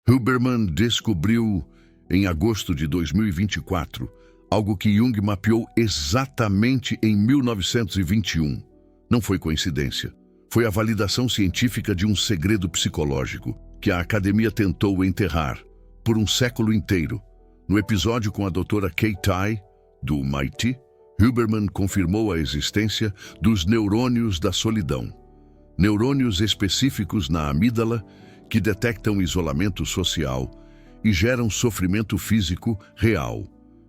Huberman descobriu, em agosto de 2024, algo que Jung mapeou exatamente em 1921. Não foi coincidência. Foi a validação científica de um segredo psicológico que a academia tentou enterrar por um século inteiro. No episódio com a doutora Kay Tai, do MIT, Huberman confirmou a existência dos neurônios da solidão. Neurônios específicos na amígdala que detectam isolamento social e geram sofrimento físico real.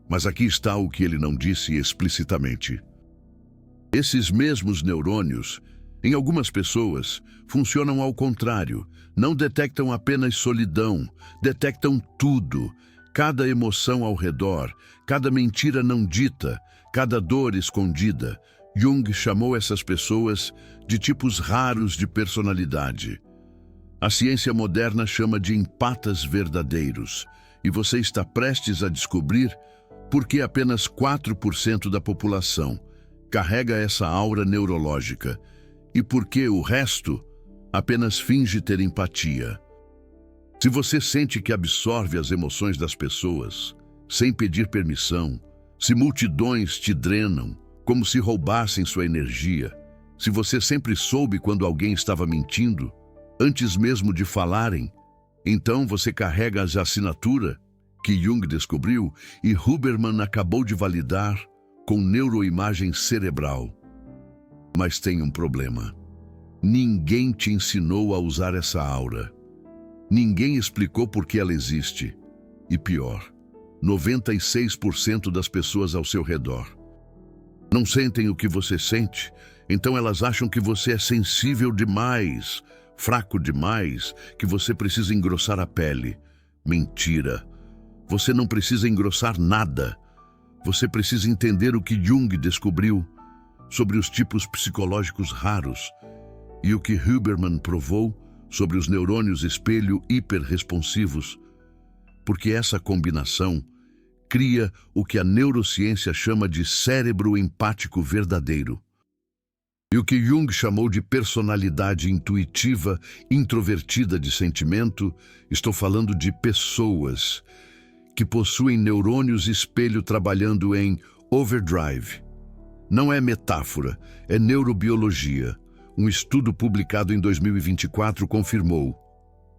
Mas aqui está o que ele não disse explicitamente. Esses mesmos neurônios, em algumas pessoas, funcionam ao contrário. Não detectam apenas solidão, detectam tudo. Cada emoção ao redor, cada mentira não dita, cada dor escondida. Jung chamou essas pessoas de tipos raros de personalidade. A ciência moderna chama de empatas verdadeiros, e você está prestes a descobrir por que apenas 4% da população carrega essa aura neurológica e por que o resto apenas finge ter empatia. Se você sente que absorve as emoções das pessoas sem pedir permissão, se multidões te drenam como se roubassem sua energia, se você sempre soube quando alguém estava mentindo, antes mesmo de falarem, então você carrega a assinatura que Jung descobriu e Huberman acabou de validar com neuroimagem cerebral. Mas tem um problema. Ninguém te ensinou a usar essa aura. Ninguém explicou por que ela existe. E pior, 96% das pessoas ao seu redor não sentem o que você sente, então elas acham que você é sensível demais, fraco demais, que você precisa engrossar a pele. Mentira. Você não precisa engrossar nada. Você precisa entender o que Jung descobriu sobre os tipos psicológicos raros e o que Huberman provou sobre os neurônios espelho hiperresponsivos, porque essa combinação cria o que a neurociência chama de cérebro empático verdadeiro. E o que Jung chamou de personalidade intuitiva, introvertida de sentimento, estou falando de pessoas que possuem neurônios espelho trabalhando em overdrive. Não é metáfora, é neurobiologia. Um estudo publicado em 2024 confirmou.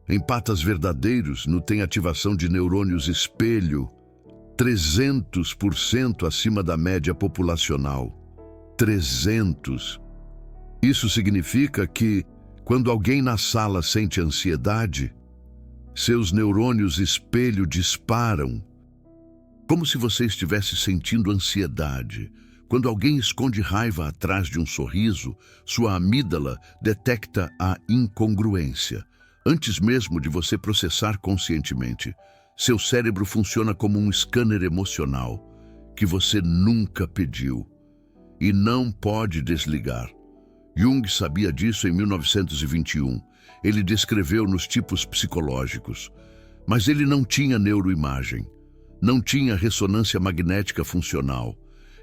Empatas verdadeiros não têm ativação de neurônios espelho 300% acima da média populacional. 300. Isso significa que, quando alguém na sala sente ansiedade, seus neurônios espelho disparam, como se você estivesse sentindo ansiedade. Quando alguém esconde raiva atrás de um sorriso, sua amígdala detecta a incongruência. Antes mesmo de você processar conscientemente, seu cérebro funciona como um scanner emocional que você nunca pediu e não pode desligar. Jung sabia disso em 1921. Ele descreveu nos tipos psicológicos, mas ele não tinha neuroimagem, não tinha ressonância magnética funcional.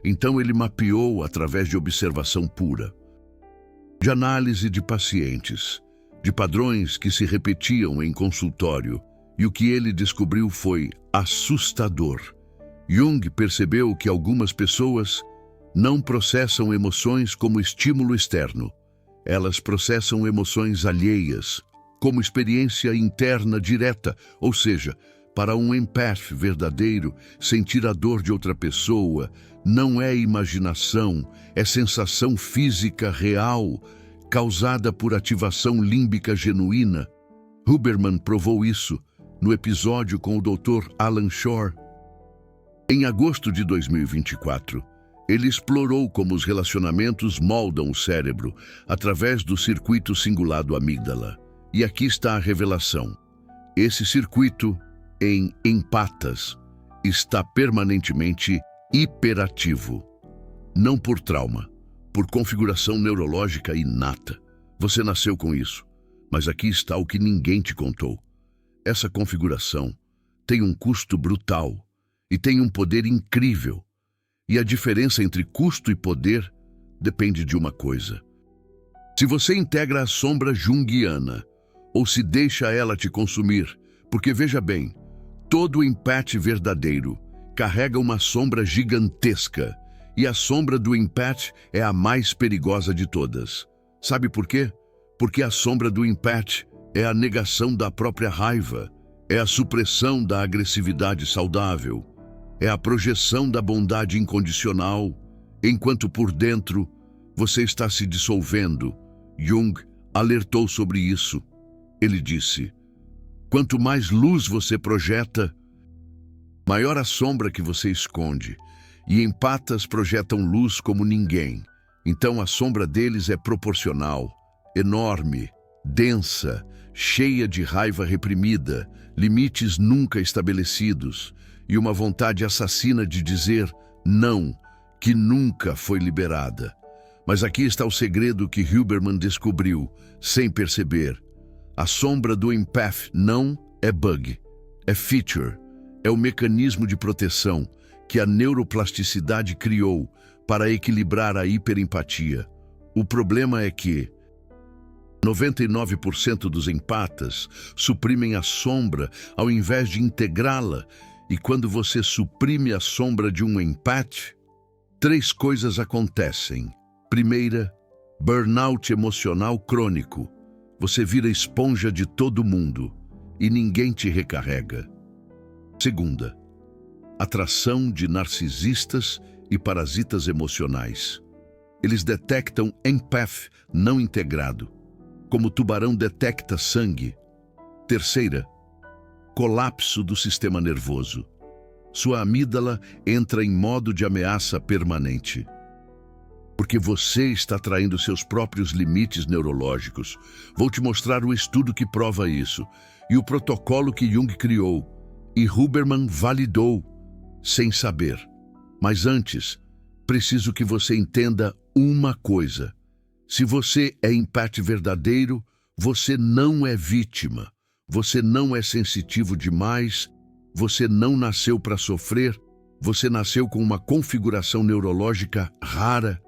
Então ele mapeou através de observação pura, de análise de pacientes, de padrões que se repetiam em consultório, e o que ele descobriu foi assustador. Jung percebeu que algumas pessoas não processam emoções como estímulo externo. Elas processam emoções alheias, como experiência interna direta, ou seja, para um empath verdadeiro, sentir a dor de outra pessoa não é imaginação, é sensação física real, causada por ativação límbica genuína. Huberman provou isso no episódio com o Dr. Alan Shore. Em agosto de 2024, ele explorou como os relacionamentos moldam o cérebro através do circuito cingulado amígdala. E aqui está a revelação. Esse circuito, em empatas, está permanentemente hiperativo. Não por trauma, por configuração neurológica inata. Você nasceu com isso, mas aqui está o que ninguém te contou. Essa configuração tem um custo brutal e tem um poder incrível. E a diferença entre custo e poder depende de uma coisa. Se você integra a sombra junguiana, ou se deixa ela te consumir Porque veja bem, todo empate verdadeiro carrega uma sombra gigantesca, e a sombra do empate é a mais perigosa de todas. Sabe por quê? Porque a sombra do empate é a negação da própria raiva, é a supressão da agressividade saudável, é a projeção da bondade incondicional, enquanto por dentro você está se dissolvendo. Jung alertou sobre isso. Ele disse: quanto mais luz você projeta, maior a sombra que você esconde. E empatas projetam luz como ninguém. Então a sombra deles é proporcional, enorme, densa, cheia de raiva reprimida, limites nunca estabelecidos e uma vontade assassina de dizer não, que nunca foi liberada. Mas aqui está o segredo que Huberman descobriu, sem perceber. A sombra do empath não é bug, é feature, é o mecanismo de proteção que a neuroplasticidade criou para equilibrar a hiperempatia. O problema é que 99% dos empatas suprimem a sombra ao invés de integrá-la, e quando você suprime a sombra de um empate, 3 coisas acontecem. Primeira, burnout emocional crônico. Você vira esponja de todo mundo e ninguém te recarrega. Segunda, atração de narcisistas e parasitas emocionais. Eles detectam empath não integrado, como o tubarão detecta sangue. Terceira, colapso do sistema nervoso. Sua amígdala entra em modo de ameaça permanente. Porque você está traindo seus próprios limites neurológicos. Vou te mostrar o estudo que prova isso, e o protocolo que Jung criou, e Huberman validou, sem saber. Mas antes, preciso que você entenda uma coisa. Se você é empate verdadeiro, você não é vítima. Você não é sensitivo demais. Você não nasceu para sofrer. Você nasceu com uma configuração neurológica rara,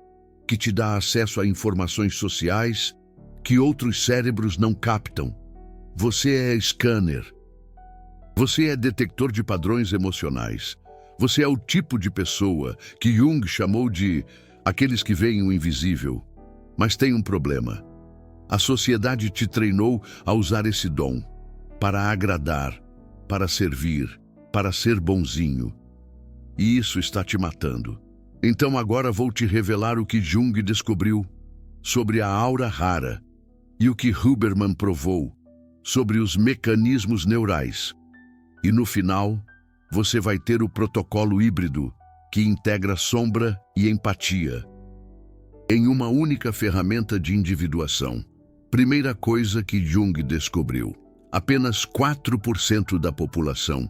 que te dá acesso a informações sociais que outros cérebros não captam. Você é scanner. Você é detector de padrões emocionais. Você é o tipo de pessoa que Jung chamou de aqueles que veem o invisível. Mas tem um problema. A sociedade te treinou a usar esse dom para agradar, para servir, para ser bonzinho. E isso está te matando. Então agora vou te revelar o que Jung descobriu sobre a aura rara e o que Huberman provou sobre os mecanismos neurais. E no final, você vai ter o protocolo híbrido que integra sombra e empatia em uma única ferramenta de individuação. Primeira coisa que Jung descobriu: apenas 4% da população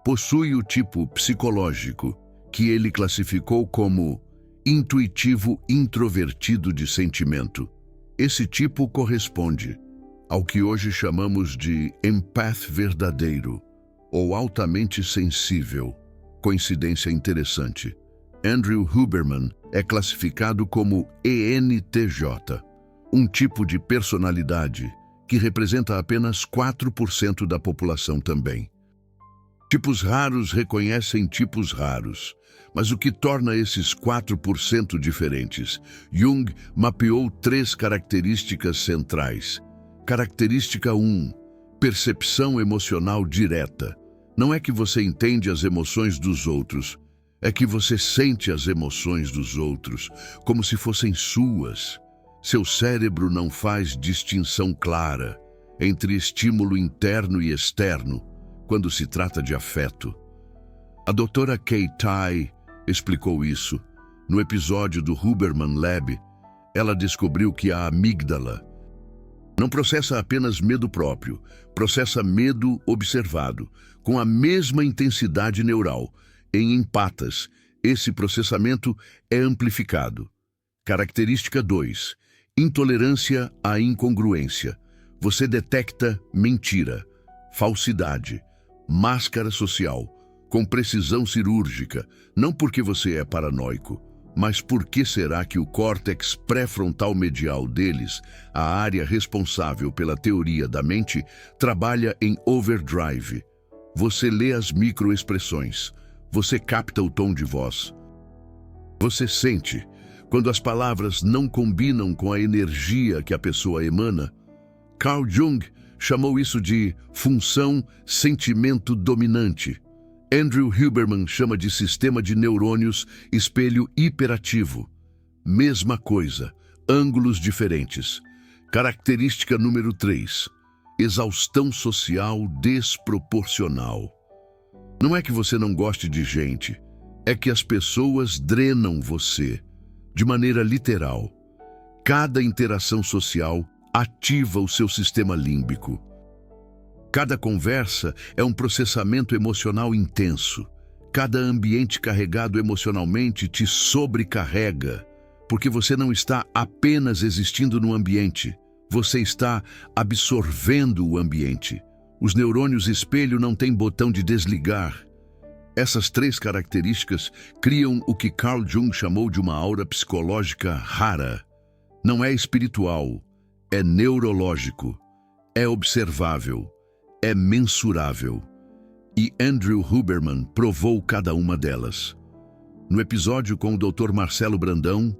possui o tipo psicológico que ele classificou como intuitivo introvertido de sentimento. Esse tipo corresponde ao que hoje chamamos de empath verdadeiro ou altamente sensível. Coincidência interessante. Andrew Huberman é classificado como ENTJ, um tipo de personalidade que representa apenas 4% da população também. Tipos raros reconhecem tipos raros, mas o que torna esses 4% diferentes? Jung mapeou 3 características centrais. Característica 1, percepção emocional direta. Não é que você entende as emoções dos outros, é que você sente as emoções dos outros como se fossem suas. Seu cérebro não faz distinção clara entre estímulo interno e externo quando se trata de afeto. A doutora Kay Tai explicou isso. No episódio do Huberman Lab, ela descobriu que a amígdala não processa apenas medo próprio, processa medo observado, com a mesma intensidade neural. Em empatas, esse processamento é amplificado. Característica 2. Intolerância à incongruência. Você detecta mentira, falsidade, máscara social, com precisão cirúrgica, não porque você é paranoico, Mas por que será que o córtex pré-frontal medial deles, a área responsável pela teoria da mente, trabalha em overdrive? Você lê as microexpressões, você capta o tom de voz, você sente quando as palavras não combinam com a energia que a pessoa emana. Carl Jung chamou isso de função sentimento dominante. Andrew Huberman chama de sistema de neurônios espelho hiperativo. Mesma coisa, ângulos diferentes. Característica número 3. Exaustão social desproporcional. Não é que você não goste de gente, é que as pessoas drenam você, de maneira literal. Cada interação social ativa o seu sistema límbico. Cada conversa é um processamento emocional intenso. Cada ambiente carregado emocionalmente te sobrecarrega, porque você não está apenas existindo no ambiente, você está absorvendo o ambiente. Os neurônios espelho não têm botão de desligar. Essas 3 características criam o que Carl Jung chamou de uma aura psicológica rara. Não é espiritual, é neurológico, é observável, é mensurável. E Andrew Huberman provou cada uma delas. No episódio com o Dr. Marcelo Brandão,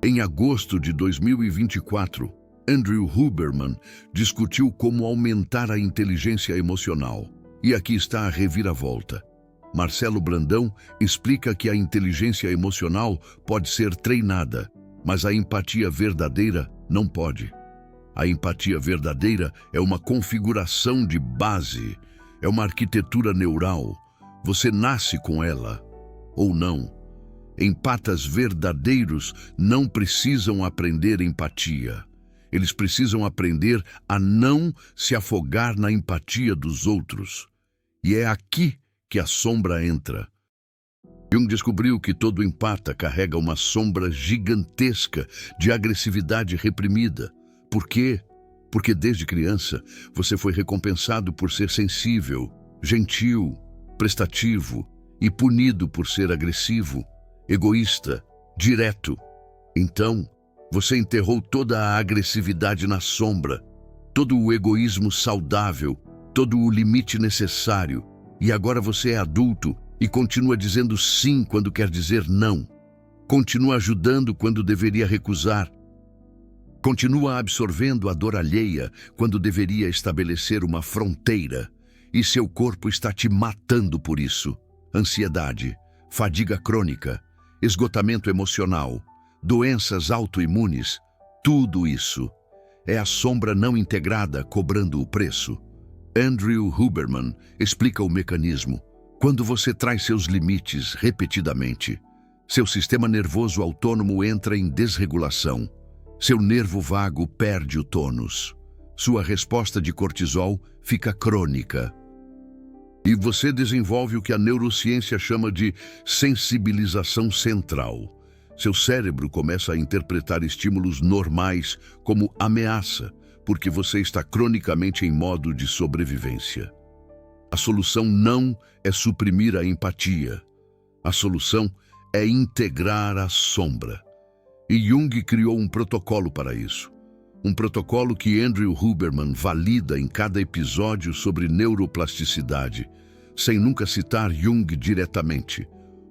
em agosto de 2024, Andrew Huberman discutiu como aumentar a inteligência emocional. E aqui está a reviravolta. Marcelo Brandão explica que a inteligência emocional pode ser treinada, mas a empatia verdadeira não pode. A empatia verdadeira é uma configuração de base, é uma arquitetura neural. Você nasce com ela, ou não. Empatas verdadeiros não precisam aprender empatia. Eles precisam aprender a não se afogar na empatia dos outros. E é aqui que a sombra entra. Jung descobriu que todo empata carrega uma sombra gigantesca de agressividade reprimida. Por quê? Porque desde criança você foi recompensado por ser sensível, gentil, prestativo e punido por ser agressivo, egoísta, direto. Então, você enterrou toda a agressividade na sombra, todo o egoísmo saudável, todo o limite necessário, e agora você é adulto e continua dizendo sim quando quer dizer não. Continua ajudando quando deveria recusar. Continua absorvendo a dor alheia quando deveria estabelecer uma fronteira. E seu corpo está te matando por isso. Ansiedade, fadiga crônica, esgotamento emocional, doenças autoimunes, tudo isso é a sombra não integrada cobrando o preço. Andrew Huberman explica o mecanismo. Quando você traz seus limites repetidamente, seu sistema nervoso autônomo entra em desregulação. Seu nervo vago perde o tônus. Sua resposta de cortisol fica crônica. E você desenvolve o que a neurociência chama de sensibilização central. Seu cérebro começa a interpretar estímulos normais como ameaça, porque você está cronicamente em modo de sobrevivência. A solução não é suprimir a empatia. A solução é integrar a sombra. E Jung criou um protocolo para isso. Um protocolo que Andrew Huberman valida em cada episódio sobre neuroplasticidade, sem nunca citar Jung diretamente.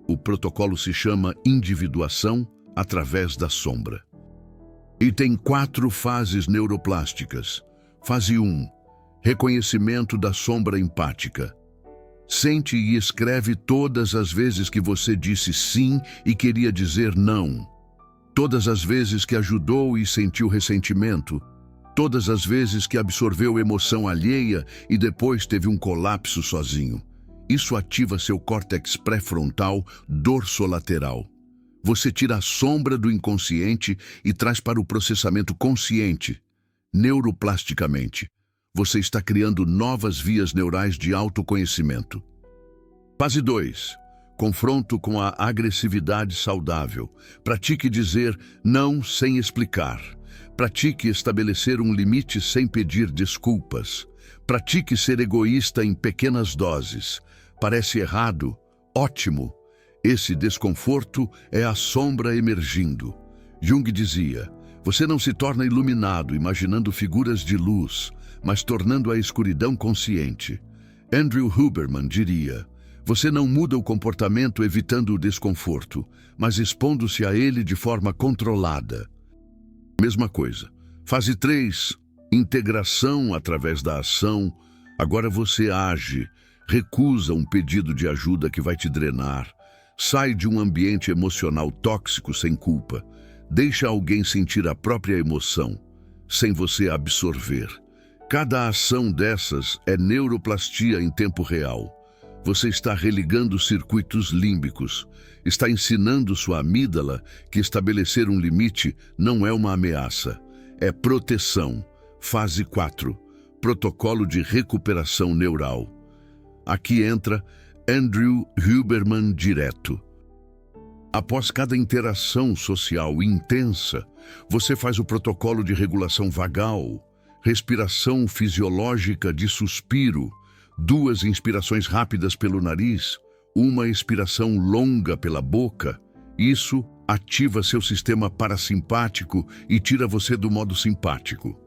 O protocolo se chama individuação através da sombra. E tem 4 fases neuroplásticas. Fase 1. Reconhecimento da sombra empática. Sente e escreve todas as vezes que você disse sim e queria dizer não. Todas as vezes que ajudou e sentiu ressentimento. Todas as vezes que absorveu emoção alheia e depois teve um colapso sozinho. Isso ativa seu córtex pré-frontal dorsolateral. Você tira a sombra do inconsciente e traz para o processamento consciente. Neuroplasticamente, você está criando novas vias neurais de autoconhecimento. Fase 2. Confronto com a agressividade saudável. Pratique dizer não sem explicar. Pratique estabelecer um limite sem pedir desculpas. Pratique ser egoísta em pequenas doses. Parece errado? Ótimo! Esse desconforto é a sombra emergindo. Jung dizia: você não se torna iluminado imaginando figuras de luz, mas tornando a escuridão consciente. Andrew Huberman diria: você não muda o comportamento evitando o desconforto, mas expondo-se a ele de forma controlada. Mesma coisa. Fase 3, integração através da ação. Agora você age, recusa um pedido de ajuda que vai te drenar, sai de um ambiente emocional tóxico sem culpa, deixa alguém sentir a própria emoção, sem você absorver. Cada ação dessas é neuroplastia em tempo real. Você está religando circuitos límbicos, está ensinando sua amígdala que estabelecer um limite não é uma ameaça, é proteção. Fase 4, protocolo de recuperação neural. Aqui entra Andrew Huberman direto. Após cada interação social intensa, você faz o protocolo de regulação vagal, respiração fisiológica de suspiro, 2 inspirações rápidas pelo nariz, 1 expiração longa pela boca. Isso ativa seu sistema parasimpático e tira você do modo simpático.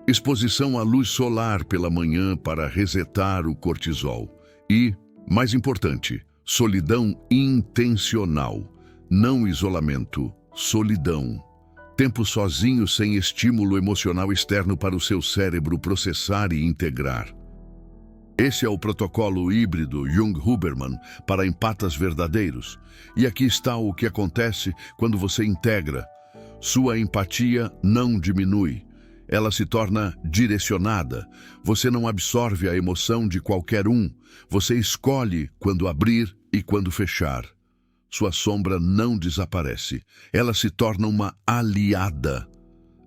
Exposição à luz solar pela manhã para resetar o cortisol. E, mais importante, solidão intencional. Não isolamento, solidão. Tempo sozinho sem estímulo emocional externo para o seu cérebro processar e integrar. Esse é o protocolo híbrido Jung-Huberman para empatas verdadeiros. E aqui está o que acontece quando você integra. Sua empatia não diminui. Ela se torna direcionada. Você não absorve a emoção de qualquer um. Você escolhe quando abrir e quando fechar. Sua sombra não desaparece. Ela se torna uma aliada.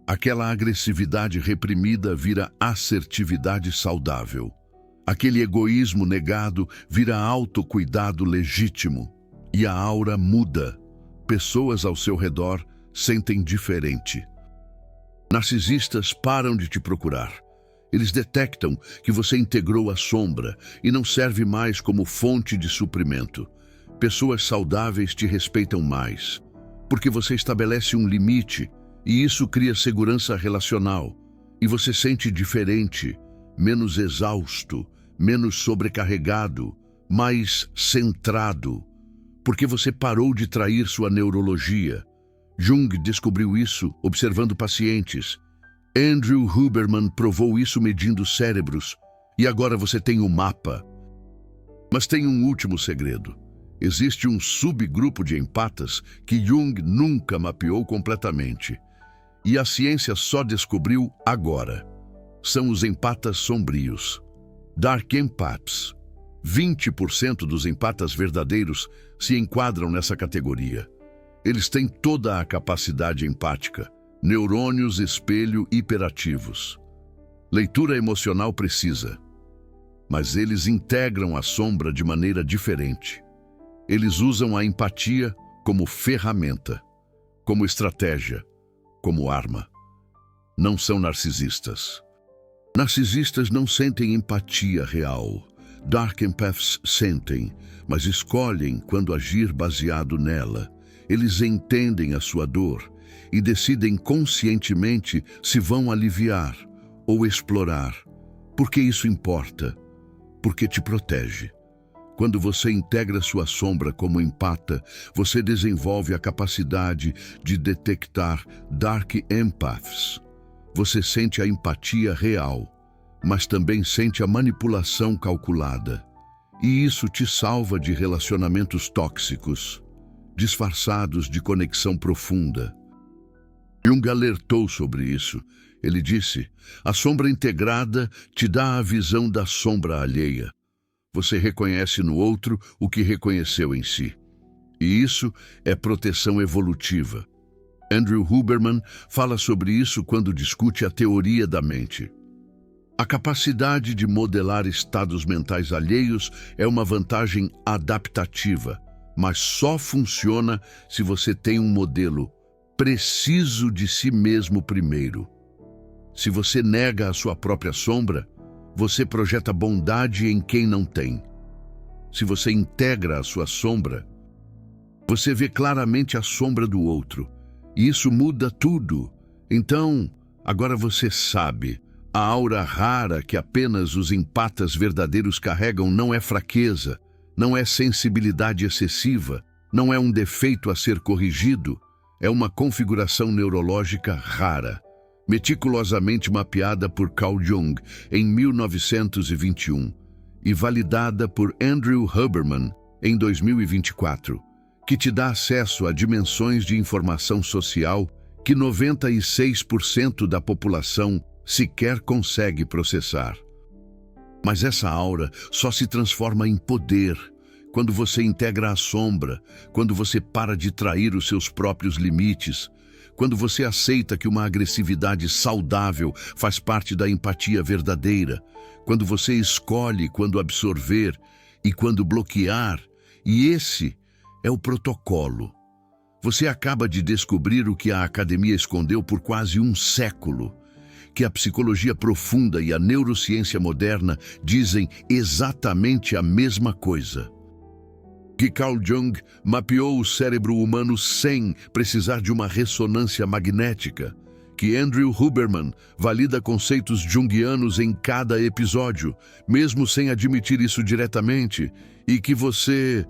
Aquela agressividade reprimida vira assertividade saudável. Aquele egoísmo negado vira autocuidado legítimo. E a aura muda. Pessoas ao seu redor sentem diferente. Narcisistas param de te procurar. Eles detectam que você integrou a sombra e não serve mais como fonte de suprimento. Pessoas saudáveis te respeitam mais, porque você estabelece um limite e isso cria segurança relacional. E você sente diferente, menos exausto, menos sobrecarregado, mais centrado, porque você parou de trair sua neurologia. Jung descobriu isso observando pacientes. Andrew Huberman provou isso medindo cérebros. E agora você tem um mapa. Mas tem um último segredo. Existe um subgrupo de empatas que Jung nunca mapeou completamente. E a ciência só descobriu agora. São os empatas sombrios. Dark Empaths. 20% dos empatas verdadeiros se enquadram nessa categoria. Eles têm toda a capacidade empática, neurônios espelho hiperativos, leitura emocional precisa. Mas eles integram a sombra de maneira diferente. Eles usam a empatia como ferramenta, como estratégia, como arma. Não são narcisistas. Narcisistas não sentem empatia real. Dark Empaths sentem, mas escolhem quando agir baseado nela. Eles entendem a sua dor e decidem conscientemente se vão aliviar ou explorar. Porque isso importa, porque te protege. Quando você integra sua sombra como empata, você desenvolve a capacidade de detectar Dark Empaths. Você sente a empatia real, mas também sente a manipulação calculada. E isso te salva de relacionamentos tóxicos, disfarçados de conexão profunda. Jung alertou sobre isso. Ele disse: a sombra integrada te dá a visão da sombra alheia. Você reconhece no outro o que reconheceu em si. E isso é proteção evolutiva. Andrew Huberman fala sobre isso quando discute a teoria da mente. A capacidade de modelar estados mentais alheios é uma vantagem adaptativa, mas só funciona se você tem um modelo preciso de si mesmo primeiro. Se você nega a sua própria sombra, você projeta bondade em quem não tem. Se você integra a sua sombra, Você vê claramente a sombra do outro. E isso muda tudo. Então, agora você sabe. A aura rara que apenas os empatas verdadeiros carregam não é fraqueza, não é sensibilidade excessiva, não é um defeito a ser corrigido. É uma configuração neurológica rara, meticulosamente mapeada por Carl Jung em 1921 e validada por Andrew Huberman em 2024, que te dá acesso a dimensões de informação social que 96% da população sequer consegue processar. Mas essa aura só se transforma em poder quando você integra a sombra, quando você para de trair os seus próprios limites, quando você aceita que uma agressividade saudável faz parte da empatia verdadeira, quando você escolhe quando absorver e quando bloquear, e esse é o protocolo. Você acaba de descobrir o que a academia escondeu por quase um século, que a psicologia profunda e a neurociência moderna dizem exatamente a mesma coisa. Que Carl Jung mapeou o cérebro humano sem precisar de uma ressonância magnética, que Andrew Huberman valida conceitos junguianos em cada episódio, mesmo sem admitir isso diretamente, e que você,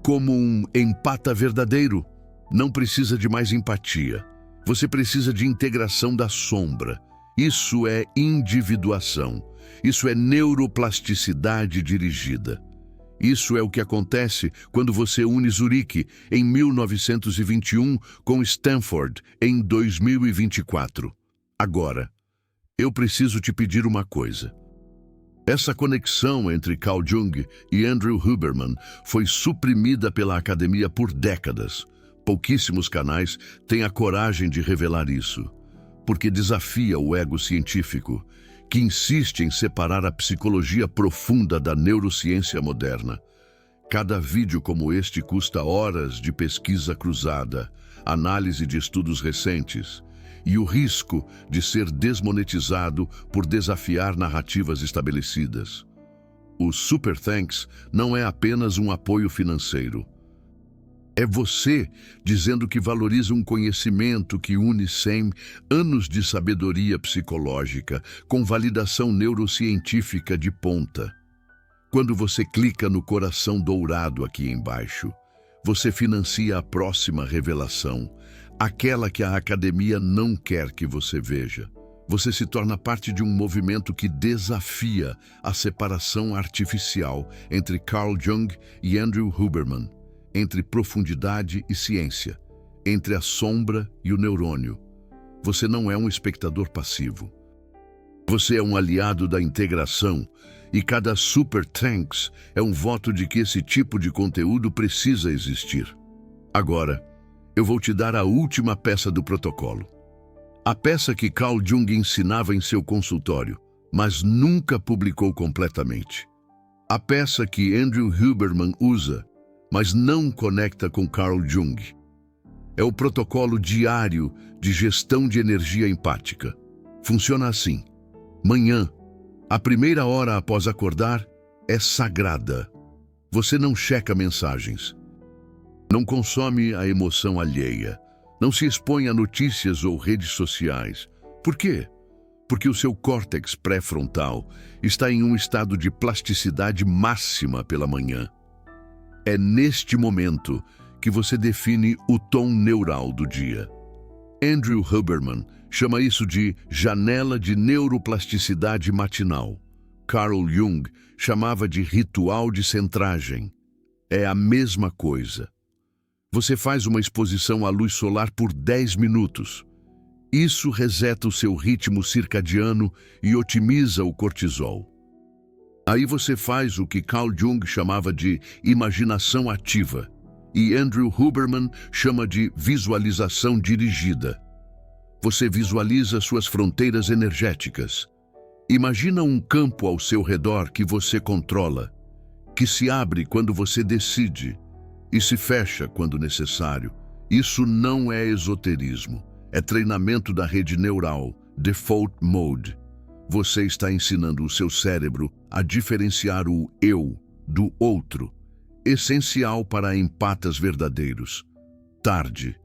como um empata verdadeiro, não precisa de mais empatia. Você precisa de integração da sombra. Isso é individuação. Isso é neuroplasticidade dirigida. Isso é o que acontece quando você une Zurique em 1921 com Stanford em 2024. Agora, eu preciso te pedir uma coisa. Essa conexão entre Carl Jung e Andrew Huberman foi suprimida pela academia por décadas. Pouquíssimos canais têm a coragem de revelar isso, porque desafia o ego científico, que insiste em separar a psicologia profunda da neurociência moderna. Cada vídeo como este custa horas de pesquisa cruzada, análise de estudos recentes e o risco de ser desmonetizado por desafiar narrativas estabelecidas. O Super Thanks não é apenas um apoio financeiro. É você dizendo que valoriza um conhecimento que une 100 anos de sabedoria psicológica com validação neurocientífica de ponta. Quando você clica no coração dourado aqui embaixo, você financia a próxima revelação, aquela que a academia não quer que você veja. Você se torna parte de um movimento que desafia a separação artificial entre Carl Jung e Andrew Huberman, entre profundidade e ciência, entre a sombra e o neurônio. Você não é um espectador passivo. Você é um aliado da integração, e cada Super Thanks é um voto de que esse tipo de conteúdo precisa existir. Agora, eu vou te dar a última peça do protocolo. A peça que Carl Jung ensinava em seu consultório, mas nunca publicou completamente. A peça que Andrew Huberman usa, mas não conecta com Carl Jung. É o protocolo diário de gestão de energia empática. Funciona assim. Manhã, a primeira hora após acordar, é sagrada. Você não checa mensagens. Não consome a emoção alheia. Não se expõe a notícias ou redes sociais. Por quê? Porque o seu córtex pré-frontal está em um estado de plasticidade máxima pela manhã. É neste momento que você define o tom neural do dia. Andrew Huberman chama isso de janela de neuroplasticidade matinal. Carl Jung chamava de ritual de centragem. É a mesma coisa. Você faz uma exposição à luz solar por 10 minutos. Isso reseta o seu ritmo circadiano e otimiza o cortisol. Aí você faz o que Carl Jung chamava de imaginação ativa e Andrew Huberman chama de visualização dirigida. Você visualiza suas fronteiras energéticas. Imagina um campo ao seu redor que você controla, que se abre quando você decide e se fecha quando necessário. Isso não é esoterismo, é treinamento da rede neural, Default Mode. Você está ensinando o seu cérebro a diferenciar o eu do outro. essencial para empatas verdadeiros. Tarde.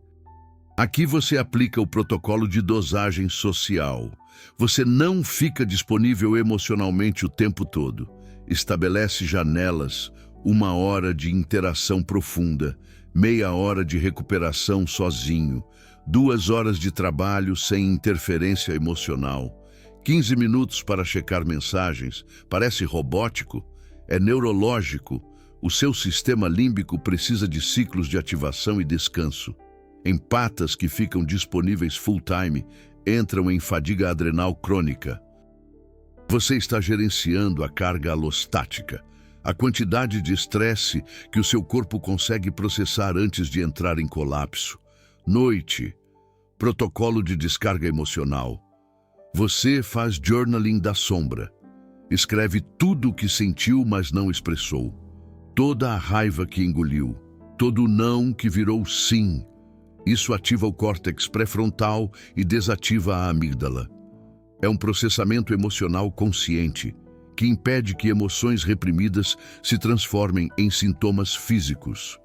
Aqui você aplica o protocolo de dosagem social. Você não fica disponível emocionalmente o tempo todo. Estabelece janelas, 1 hora de interação profunda, meia hora de recuperação sozinho, 2 horas de trabalho sem interferência emocional, 15 minutos para checar mensagens. Parece robótico? É neurológico. O seu sistema límbico precisa de ciclos de ativação e descanso. Empatas que ficam disponíveis full-time entram em fadiga adrenal crônica. Você está gerenciando a carga alostática, a quantidade de estresse que o seu corpo consegue processar antes de entrar em colapso. Noite. Protocolo de descarga emocional. Você faz journaling da sombra. Escreve tudo o que sentiu, mas não expressou. Toda a raiva que engoliu. Todo o não que virou sim. Isso ativa o córtex pré-frontal e desativa a amígdala. É um processamento emocional consciente, que impede que emoções reprimidas se transformem em sintomas físicos.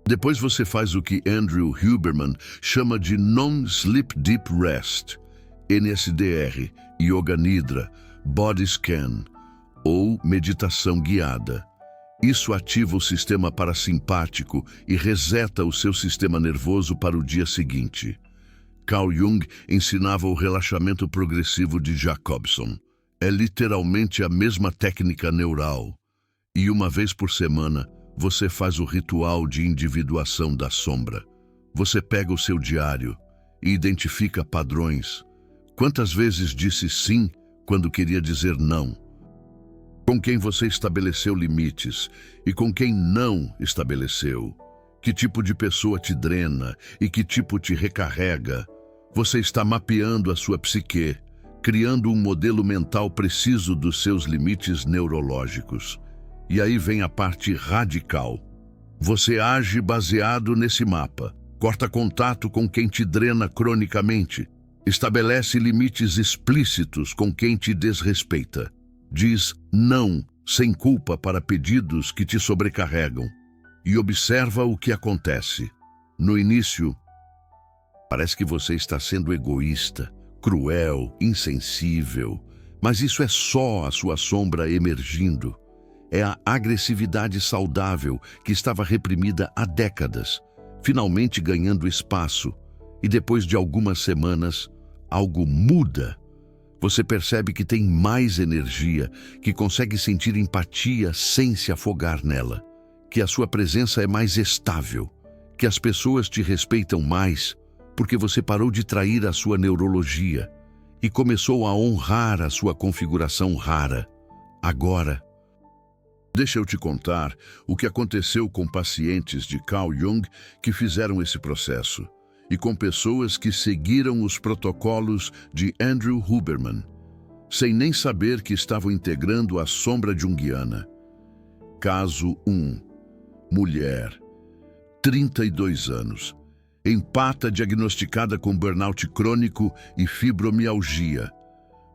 Depois você faz o que Andrew Huberman chama de Non-Sleep Deep Rest, NSDR, Yoga Nidra, Body Scan ou meditação guiada. Isso ativa o sistema parasimpático e reseta o seu sistema nervoso para o dia seguinte. Carl Jung ensinava o relaxamento progressivo de Jacobson. É literalmente a mesma técnica neural. E 1 vez por semana, você faz o ritual de individuação da sombra. Você pega o seu diário e identifica padrões. Quantas vezes disse sim quando queria dizer não? Com quem você estabeleceu limites e com quem não estabeleceu? Que tipo de pessoa te drena e que tipo te recarrega? Você está mapeando a sua psique, criando um modelo mental preciso dos seus limites neurológicos. E aí vem a parte radical. Você age baseado nesse mapa, corta contato com quem te drena cronicamente, estabelece limites explícitos com quem te desrespeita. Diz não sem culpa para pedidos que te sobrecarregam e observa o que acontece. No início, parece que você está sendo egoísta, cruel, insensível, mas isso é só a sua sombra emergindo. É a agressividade saudável que estava reprimida há décadas, finalmente ganhando espaço, e depois de algumas semanas, algo muda. Você percebe que tem mais energia, que consegue sentir empatia sem se afogar nela, que a sua presença é mais estável, que as pessoas te respeitam mais, porque você parou de trair a sua neurologia e começou a honrar a sua configuração rara. Agora, deixa eu te contar o que aconteceu com pacientes de Carl Jung que fizeram esse processo e com pessoas que seguiram os protocolos de Andrew Huberman, sem nem saber que estavam integrando a sombra junguiana. Caso 1. Mulher, 32 anos, empata diagnosticada com burnout crônico e fibromialgia.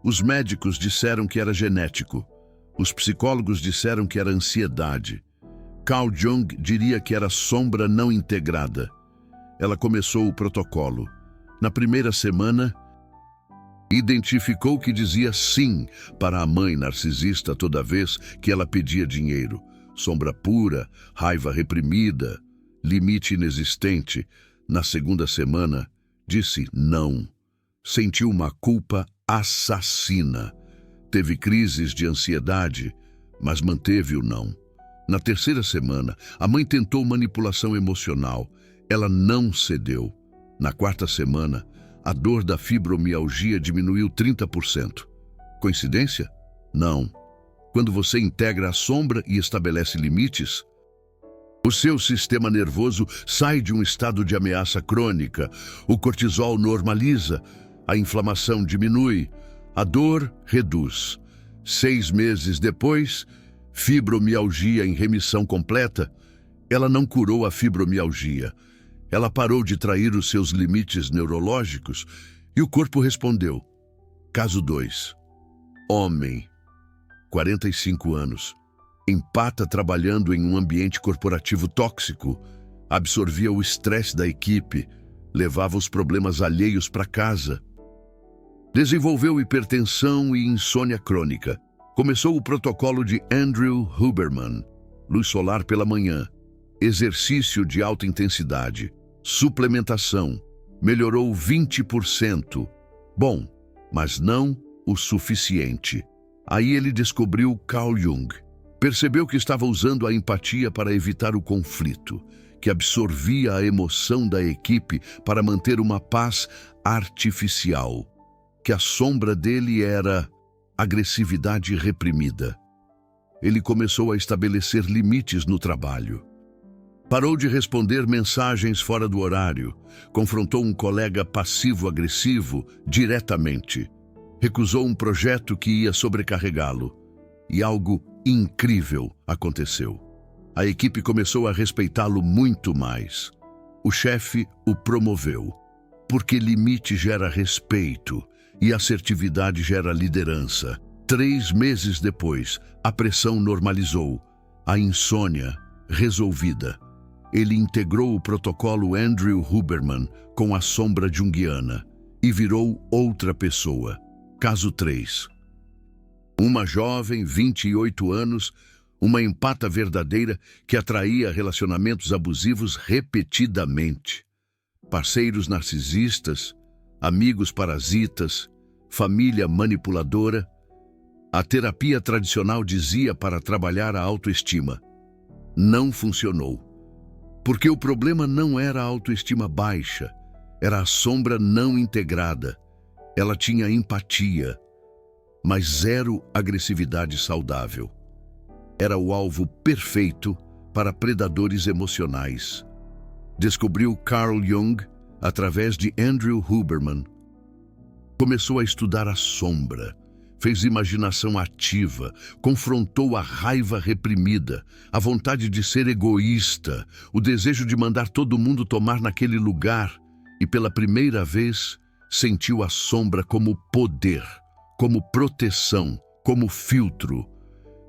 Os médicos disseram que era genético. Os psicólogos disseram que era ansiedade. Carl Jung diria que era sombra não integrada. Ela começou o protocolo. Na primeira semana, identificou que dizia sim para a mãe narcisista toda vez que ela pedia dinheiro. Sombra pura, raiva reprimida, limite inexistente. Na segunda semana, disse não. Sentiu uma culpa assassina. Teve crises de ansiedade, mas manteve o não. Na terceira semana, a mãe tentou manipulação emocional. Ela não cedeu. Na quarta semana, a dor da fibromialgia diminuiu 30%. Coincidência? Não. Quando você integra a sombra e estabelece limites, o seu sistema nervoso sai de um estado de ameaça crônica, o cortisol normaliza, a inflamação diminui, a dor reduz. 6 meses depois, fibromialgia em remissão completa. Ela não curou a fibromialgia. Ela parou de trair os seus limites neurológicos e o corpo respondeu. Caso 2. Homem, 45 anos, Empata trabalhando em um ambiente corporativo tóxico, absorvia o estresse da equipe, levava os problemas alheios para casa. Desenvolveu hipertensão e insônia crônica. Começou o protocolo de Andrew Huberman, luz solar pela manhã, exercício de alta intensidade, suplementação, melhorou 20%. Bom, mas não o suficiente. Aí ele descobriu Carl Jung. Percebeu que estava usando a empatia para evitar o conflito, que absorvia a emoção da equipe para manter uma paz artificial, que a sombra dele era agressividade reprimida. Ele começou a estabelecer limites no trabalho. Parou de responder mensagens fora do horário, confrontou um colega passivo-agressivo diretamente, recusou um projeto que ia sobrecarregá-lo, e algo incrível aconteceu. A equipe começou a respeitá-lo muito mais. O chefe o promoveu, porque limite gera respeito e assertividade gera liderança. 3 meses depois, a pressão normalizou, a insônia resolvida. Ele integrou o protocolo Andrew Huberman com a sombra junguiana e virou outra pessoa. Caso 3. Uma jovem, 28 anos, uma empata verdadeira que atraía relacionamentos abusivos repetidamente. Parceiros narcisistas, amigos parasitas, família manipuladora. A terapia tradicional dizia para trabalhar a autoestima. Não funcionou. Porque o problema não era a autoestima baixa, era a sombra não integrada. Ela tinha empatia, mas zero agressividade saudável. Era o alvo perfeito para predadores emocionais. Descobriu Carl Jung através de Andrew Huberman. Começou a estudar a sombra, fez imaginação ativa, confrontou a raiva reprimida, a vontade de ser egoísta, o desejo de mandar todo mundo tomar naquele lugar e, pela primeira vez, sentiu a sombra como poder, como proteção, como filtro.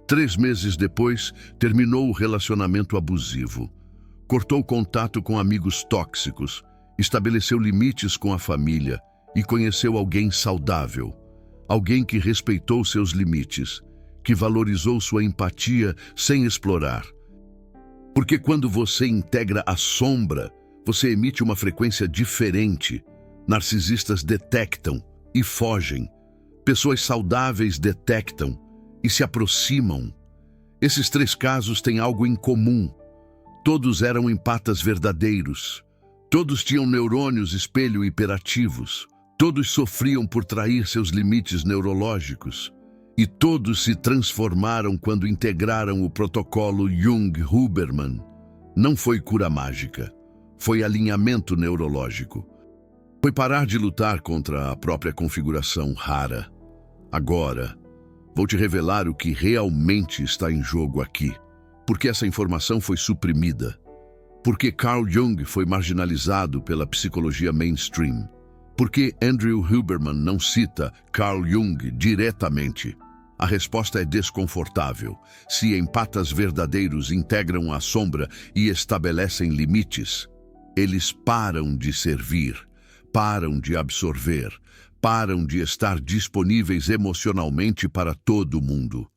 3 meses depois, terminou o relacionamento abusivo. Cortou contato com amigos tóxicos, estabeleceu limites com a família e conheceu alguém saudável. Alguém que respeitou seus limites, que valorizou sua empatia sem explorar. Porque quando você integra a sombra, você emite uma frequência diferente. Narcisistas detectam e fogem. Pessoas saudáveis detectam e se aproximam. Esses 3 casos têm algo em comum. Todos eram empatas verdadeiros. Todos tinham neurônios espelho hiperativos. Todos sofriam por trair seus limites neurológicos. E todos se transformaram quando integraram o protocolo Jung-Huberman. Não foi cura mágica. Foi alinhamento neurológico. Foi parar de lutar contra a própria configuração rara. Agora, vou te revelar o que realmente está em jogo aqui. Porque essa informação foi suprimida. Porque Carl Jung foi marginalizado pela psicologia mainstream. Por que Andrew Huberman não cita Carl Jung diretamente? A resposta é desconfortável. Se empatas verdadeiros integram a sombra e estabelecem limites, eles param de servir, param de absorver, param de estar disponíveis emocionalmente para todo mundo.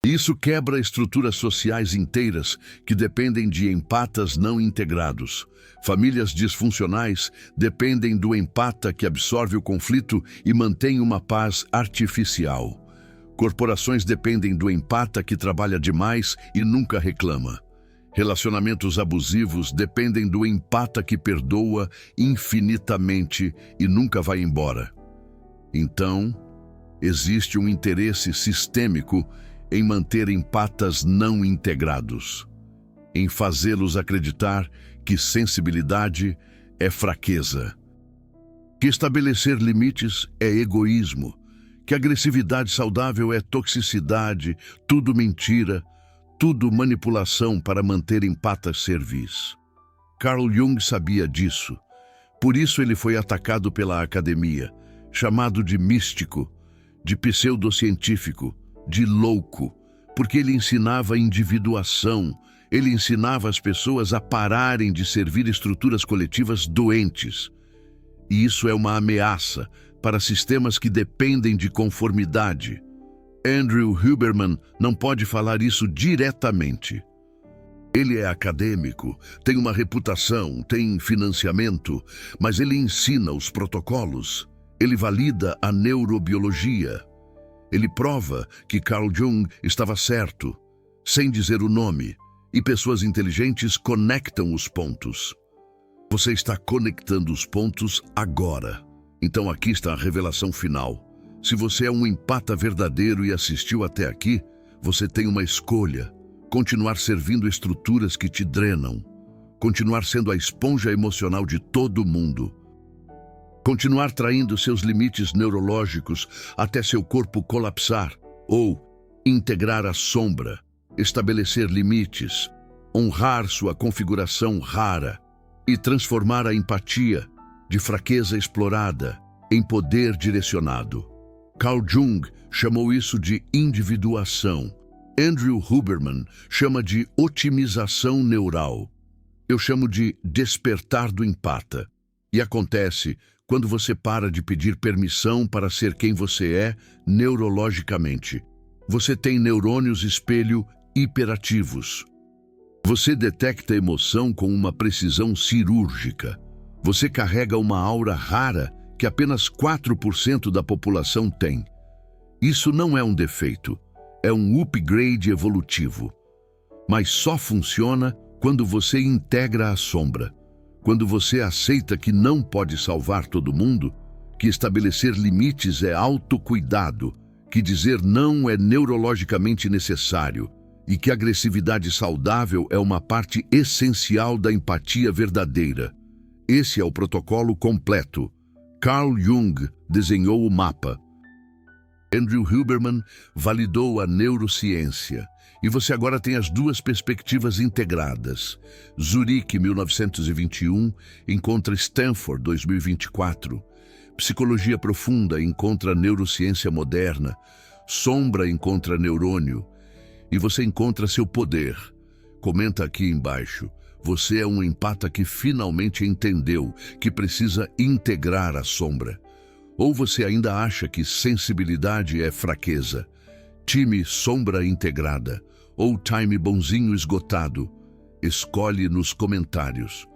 Isso quebra estruturas sociais inteiras que dependem de empatas não integrados. Famílias disfuncionais dependem do empata que absorve o conflito e mantém uma paz artificial. Corporações dependem do empata que trabalha demais e nunca reclama. Relacionamentos abusivos dependem do empata que perdoa infinitamente e nunca vai embora. Então, existe um interesse sistêmico em manter empatas não integrados, em fazê-los acreditar que sensibilidade é fraqueza, que estabelecer limites é egoísmo, que agressividade saudável é toxicidade, tudo mentira, tudo manipulação para manter empatas servis. Carl Jung sabia disso, por isso ele foi atacado pela academia, chamado de místico, de pseudocientífico, de louco, porque ele ensinava a individuação, ele ensinava as pessoas a pararem de servir estruturas coletivas doentes. E isso é uma ameaça para sistemas que dependem de conformidade. Andrew Huberman não pode falar isso diretamente. Ele é acadêmico, tem uma reputação, tem financiamento, mas ele ensina os protocolos, ele valida a neurobiologia. Ele prova que Carl Jung estava certo, sem dizer o nome, e pessoas inteligentes conectam os pontos. Você está conectando os pontos agora. Então aqui está a revelação final. Se você é um empata verdadeiro e assistiu até aqui, você tem uma escolha. Continuar servindo estruturas que te drenam. Continuar sendo a esponja emocional de todo mundo. Continuar traindo seus limites neurológicos até seu corpo colapsar. Ou integrar a sombra, estabelecer limites, honrar sua configuração rara e transformar a empatia de fraqueza explorada em poder direcionado. Carl Jung chamou isso de individuação. Andrew Huberman chama de otimização neural. Eu chamo de despertar do empata. E acontece quando você para de pedir permissão para ser quem você é neurologicamente. Você tem neurônios espelho hiperativos. Você detecta emoção com uma precisão cirúrgica. Você carrega uma aura rara que apenas 4% da população tem. Isso não é um defeito, é um upgrade evolutivo. Mas só funciona quando você integra a sombra. Quando você aceita que não pode salvar todo mundo, que estabelecer limites é autocuidado, que dizer não é neurologicamente necessário e que a agressividade saudável é uma parte essencial da empatia verdadeira. Esse é o protocolo completo. Carl Jung desenhou o mapa. Andrew Huberman validou a neurociência. E você agora tem as duas perspectivas integradas. Zurique, 1921, encontra Stanford, 2024. Psicologia profunda encontra neurociência moderna. Sombra encontra neurônio. E você encontra seu poder. Comenta aqui embaixo. Você é um empata que finalmente entendeu que precisa integrar a sombra. Ou você ainda acha que sensibilidade é fraqueza? Time sombra integrada ou time bonzinho esgotado? Escolhe nos comentários.